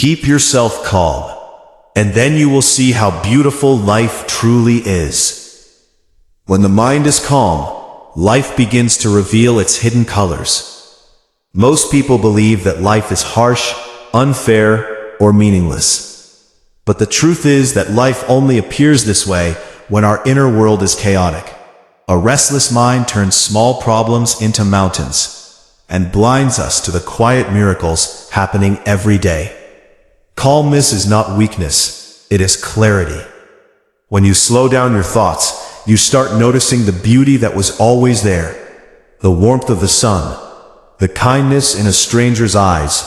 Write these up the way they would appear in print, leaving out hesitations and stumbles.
Keep yourself calm, and then you will see how beautiful life truly is. When the mind is calm, life begins to reveal its hidden colors. Most people believe that life is harsh, unfair, or meaningless. But the truth is that life only appears this way when our inner world is chaotic. A restless mind turns small problems into mountains and blinds us to the quiet miracles happening every day. Calmness is not weakness, it is clarity. When you slow down your thoughts, you start noticing the beauty that was always there. The warmth of the sun, the kindness in a stranger's eyes,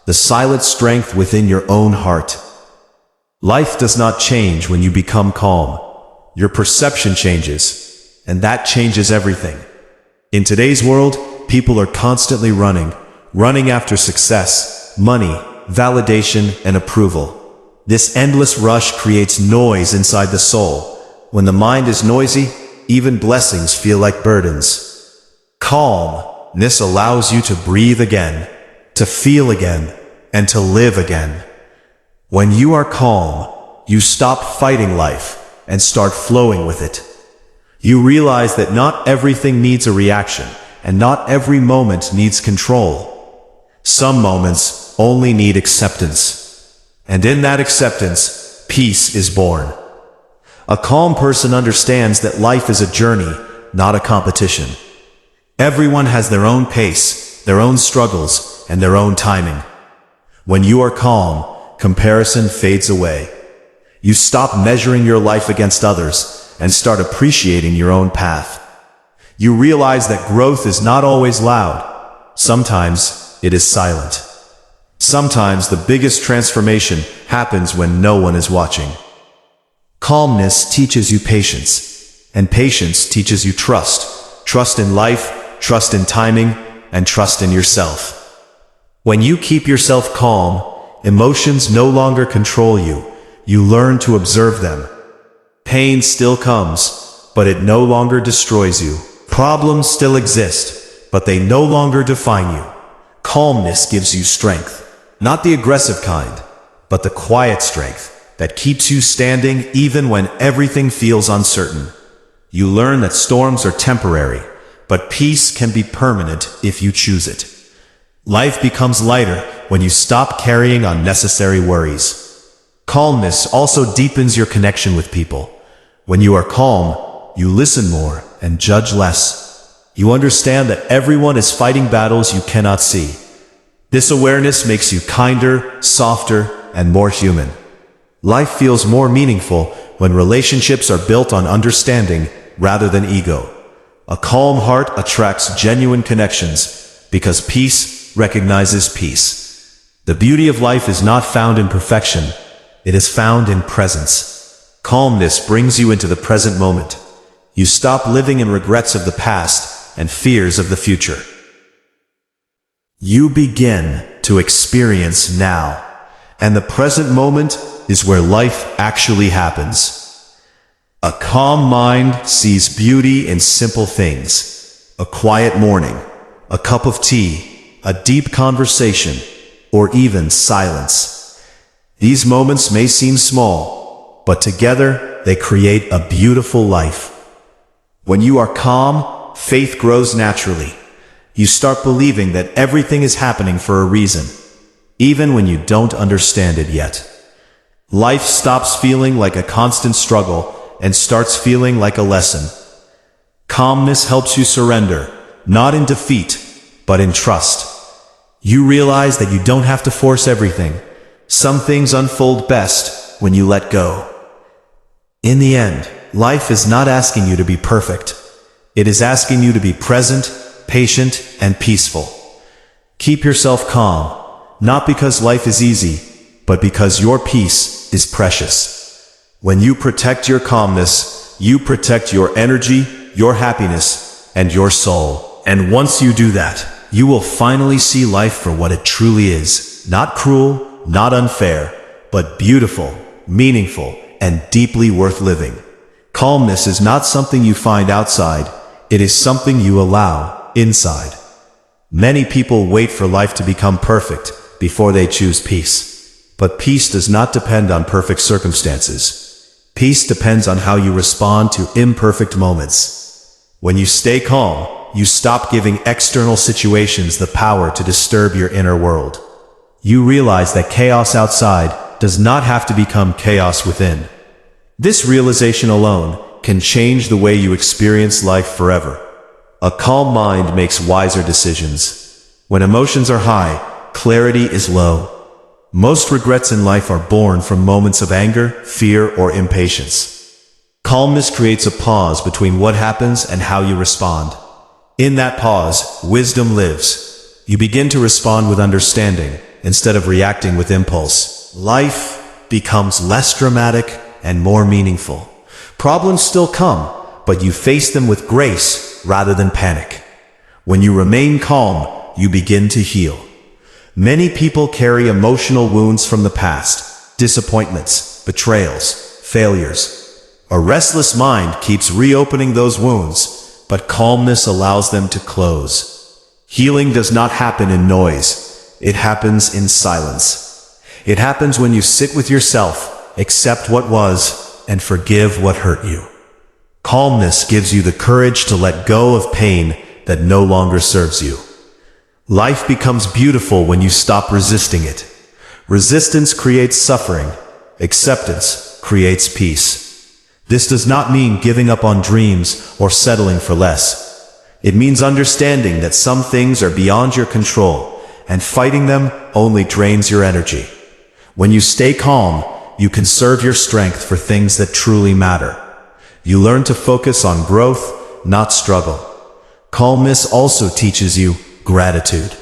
the silent strength within your own heart. Life does not change when you become calm. Your perception changes, and that changes everything. In today's world, people are constantly running after success, money, validation, and approval. This endless rush creates noise inside the soul. When the mind is noisy, even blessings feel like burdens. Calmness allows you to breathe again, to feel again, and to live again. When you are calm, you stop fighting life and start flowing with it. You realize that not everything needs a reaction, and not every moment needs control. Some moments only need acceptance. And in that acceptance, peace is born. A calm person understands that life is a journey, not a competition. Everyone has their own pace, their own struggles, and their own timing. When you are calm, comparison fades away. You stop measuring your life against others and start appreciating your own path. You realize that growth is not always loud. Sometimes it is silent. Sometimes the biggest transformation happens when no one is watching. Calmness teaches you patience, and patience teaches you trust. Trust in life, trust in timing, and trust in yourself. When you keep yourself calm, emotions no longer control you. You learn to observe them. Pain still comes, but it no longer destroys you. Problems still exist, but they no longer define you. Calmness gives you strength, not the aggressive kind, but the quiet strength that keeps you standing even when everything feels uncertain. You learn that storms are temporary, but peace can be permanent if you choose it. Life becomes lighter when you stop carrying unnecessary worries. Calmness also deepens your connection with people. When you are calm, you listen more and judge less. You understand that everyone is fighting battles you cannot see. This awareness makes you kinder, softer, and more human. Life feels more meaningful when relationships are built on understanding rather than ego. A calm heart attracts genuine connections because peace recognizes peace. The beauty of life is not found in perfection. It is found in presence. Calmness brings you into the present moment. You stop living in regrets of the past and fears of the future. You begin to experience now, and the present moment is where life actually happens. A calm mind sees beauty in simple things. A quiet morning, a cup of tea, a deep conversation, or even silence. These moments may seem small, but together they create a beautiful life. When you are calm, faith grows naturally. You start believing that everything is happening for a reason, even when you don't understand it yet. Life stops feeling like a constant struggle and starts feeling like a lesson. Calmness helps you surrender, not in defeat, but in trust. You realize that you don't have to force everything. Some things unfold best when you let go. In the end, life is not asking you to be perfect. It is asking you to be present, patient, and peaceful. Keep yourself calm, not because life is easy, but because your peace is precious. When you protect your calmness, you protect your energy, your happiness, and your soul. And once you do that, you will finally see life for what it truly is. Not cruel, not unfair, but beautiful, meaningful, and deeply worth living. Calmness is not something you find outside. It is something you allow inside. Many people wait for life to become perfect before they choose peace. But peace does not depend on perfect circumstances. Peace depends on how you respond to imperfect moments. When you stay calm, you stop giving external situations the power to disturb your inner world. You realize that chaos outside does not have to become chaos within. This realization alone can change the way you experience life forever. A calm mind makes wiser decisions. When emotions are high, clarity is low. Most regrets in life are born from moments of anger, fear, or impatience. Calmness creates a pause between what happens and how you respond. In that pause, wisdom lives. You begin to respond with understanding instead of reacting with impulse. Life becomes less dramatic and more meaningful. Problems still come, but you face them with grace rather than panic. When you remain calm, you begin to heal. Many people carry emotional wounds from the past, disappointments, betrayals, failures. A restless mind keeps reopening those wounds, but calmness allows them to close. Healing does not happen in noise. It happens in silence. It happens when you sit with yourself, accept what was, and forgive what hurt you. Calmness gives you the courage to let go of pain that no longer serves you. Life becomes beautiful when you stop resisting it. Resistance creates suffering. Acceptance creates peace. This does not mean giving up on dreams or settling for less. It means understanding that some things are beyond your control, and fighting them only drains your energy. When you stay calm, you conserve your strength for things that truly matter. You learn to focus on growth, not struggle. Calmness also teaches you gratitude.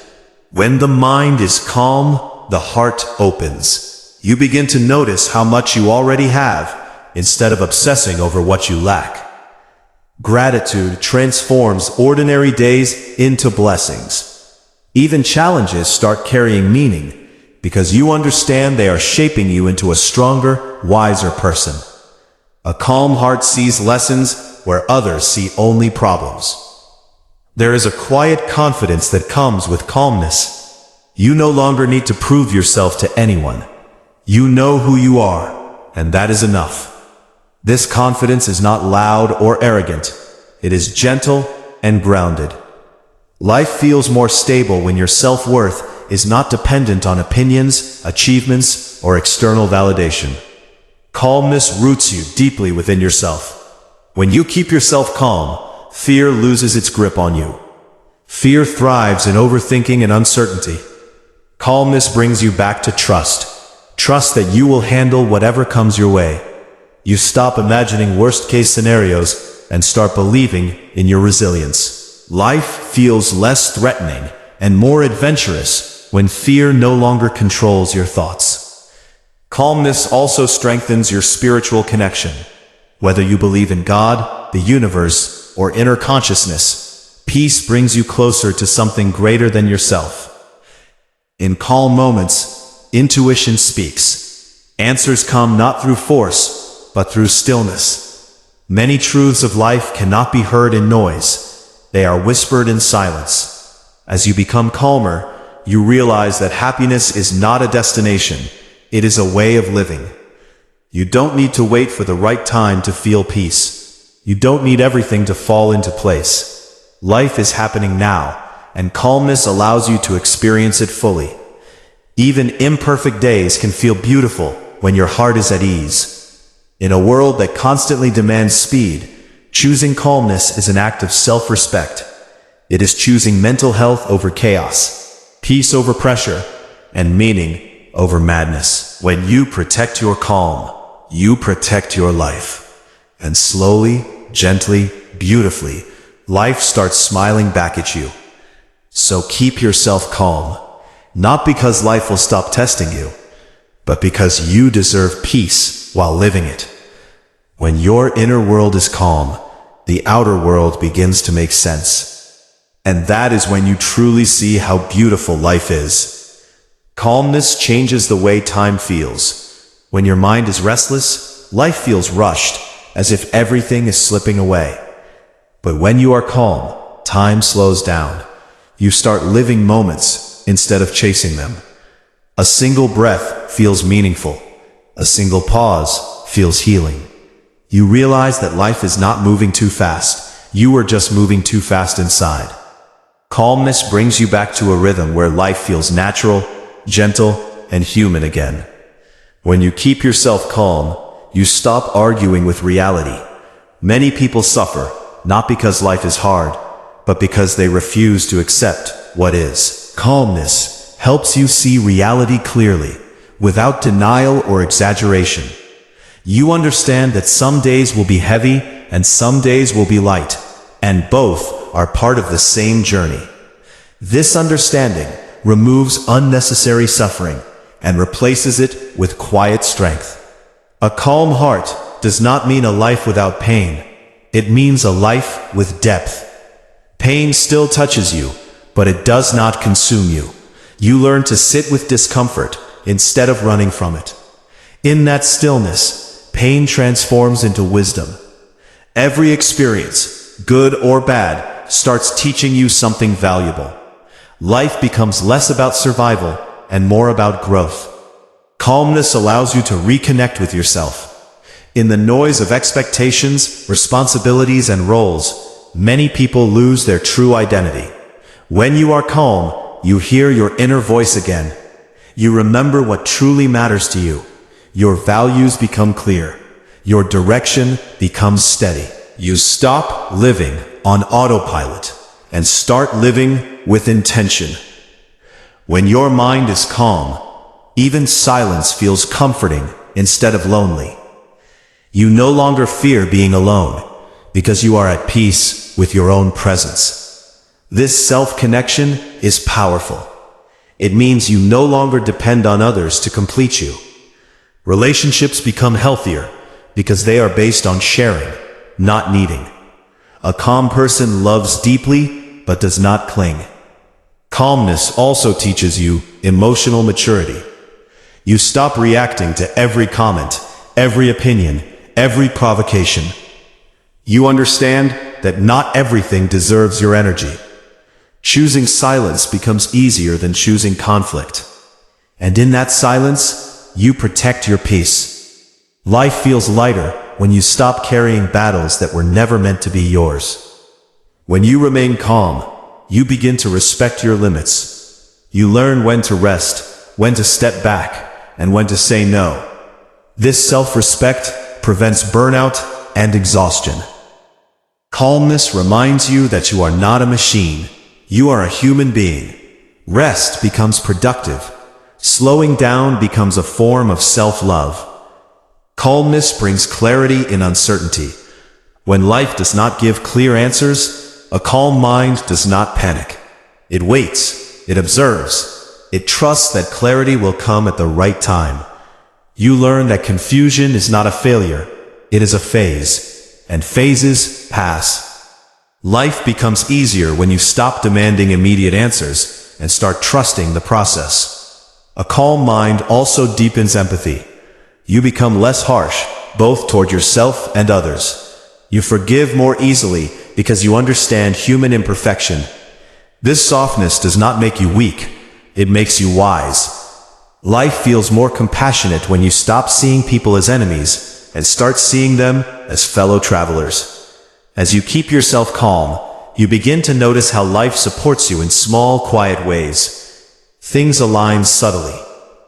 When the mind is calm, the heart opens. You begin to notice how much you already have, instead of obsessing over what you lack. Gratitude transforms ordinary days into blessings. Even challenges start carrying meaning, because you understand they are shaping you into a stronger, wiser person. A calm heart sees lessons where others see only problems. There is a quiet confidence that comes with calmness. You no longer need to prove yourself to anyone. You know who you are, and that is enough. This confidence is not loud or arrogant. It is gentle and grounded. Life feels more stable when your self-worth is not dependent on opinions, achievements, or external validation. Calmness roots you deeply within yourself. When you keep yourself calm, fear loses its grip on you. Fear thrives in overthinking and uncertainty. Calmness brings you back to trust. Trust that you will handle whatever comes your way. You stop imagining worst-case scenarios and start believing in your resilience. Life feels less threatening and more adventurous when fear no longer controls your thoughts. Calmness also strengthens your spiritual connection. Whether you believe in God, the universe, or inner consciousness, peace brings you closer to something greater than yourself. In calm moments, intuition speaks. Answers come not through force, but through stillness. Many truths of life cannot be heard in noise. They are whispered in silence. As you become calmer, you realize that happiness is not a destination. It is a way of living. You don't need to wait for the right time to feel peace. You don't need everything to fall into place. Life is happening now, and calmness allows you to experience it fully. Even imperfect days can feel beautiful when your heart is at ease. In a world that constantly demands speed, choosing calmness is an act of self-respect. It is choosing mental health over chaos, peace over pressure, and meaning over madness. When you protect your calm, you protect your life. And slowly, gently, beautifully, life starts smiling back at you. So keep yourself calm, not because life will stop testing you, but because you deserve peace while living it. When your inner world is calm, the outer world begins to make sense. And that is when you truly see how beautiful life is. Calmness changes the way time feels. When your mind is restless, life feels rushed, as if everything is slipping away. But when you are calm, time slows down. You start living moments instead of chasing them. A single breath feels meaningful. A single pause feels healing. You realize that life is not moving too fast. You are just moving too fast inside. Calmness brings you back to a rhythm where life feels natural, gentle, and human again. When you keep yourself calm, you stop arguing with reality. Many people suffer, not because life is hard, but because they refuse to accept what is. Calmness helps you see reality clearly, without denial or exaggeration. You understand that some days will be heavy and some days will be light, and both are part of the same journey. This understanding removes unnecessary suffering and replaces it with quiet strength. A calm heart does not mean a life without pain. It means a life with depth. Pain still touches you, but it does not consume you. You learn to sit with discomfort instead of running from it. In that stillness, pain transforms into wisdom. Every experience, good or bad, starts teaching you something valuable. Life becomes less about survival and more about growth. Calmness allows you to reconnect with yourself. In the noise of expectations, responsibilities, and roles, many people lose their true identity. When you are calm, you hear your inner voice again. You remember what truly matters to you. Your values become clear. Your direction becomes steady. You stop living on autopilot and start living with intention. When your mind is calm, even silence feels comforting instead of lonely. You no longer fear being alone because you are at peace with your own presence. This self-connection is powerful. It means you no longer depend on others to complete you. Relationships become healthier because they are based on sharing, not needing. A calm person loves deeply but does not cling. Calmness also teaches you emotional maturity. You stop reacting to every comment, every opinion, every provocation. You understand that not everything deserves your energy. Choosing silence becomes easier than choosing conflict. And in that silence, you protect your peace. Life feels lighter when you stop carrying battles that were never meant to be yours. When you remain calm, you begin to respect your limits. You learn when to rest, when to step back, and when to say no. This self-respect prevents burnout and exhaustion. Calmness reminds you that you are not a machine. You are a human being. Rest becomes productive. Slowing down becomes a form of self-love. Calmness brings clarity in uncertainty. When life does not give clear answers, a calm mind does not panic. It waits, it observes, it trusts that clarity will come at the right time. You learn that confusion is not a failure, it is a phase, and phases pass. Life becomes easier when you stop demanding immediate answers and start trusting the process. A calm mind also deepens empathy. You become less harsh, both toward yourself and others. You forgive more easily because you understand human imperfection. This softness does not make you weak, it makes you wise. Life feels more compassionate when you stop seeing people as enemies and start seeing them as fellow travelers. As you keep yourself calm, you begin to notice how life supports you in small, quiet ways. Things align subtly.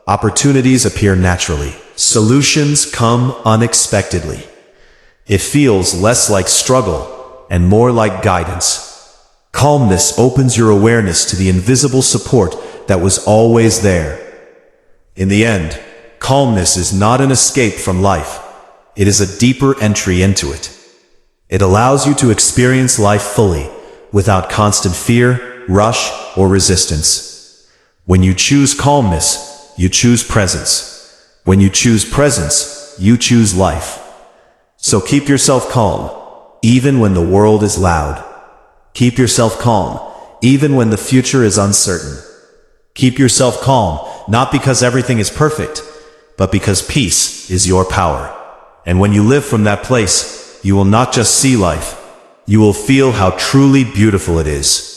Opportunities appear naturally. Solutions come unexpectedly. It feels less like struggle and more like guidance. Calmness opens your awareness to the invisible support that was always there. In the end, calmness is not an escape from life. It is a deeper entry into it. It allows you to experience life fully, without constant fear, rush, or resistance. When you choose calmness, you choose presence. When you choose presence, you choose life. So keep yourself calm, even when the world is loud. Keep yourself calm, even when the future is uncertain. Keep yourself calm, not because everything is perfect, but because peace is your power. And when you live from that place, you will not just see life, you will feel how truly beautiful it is.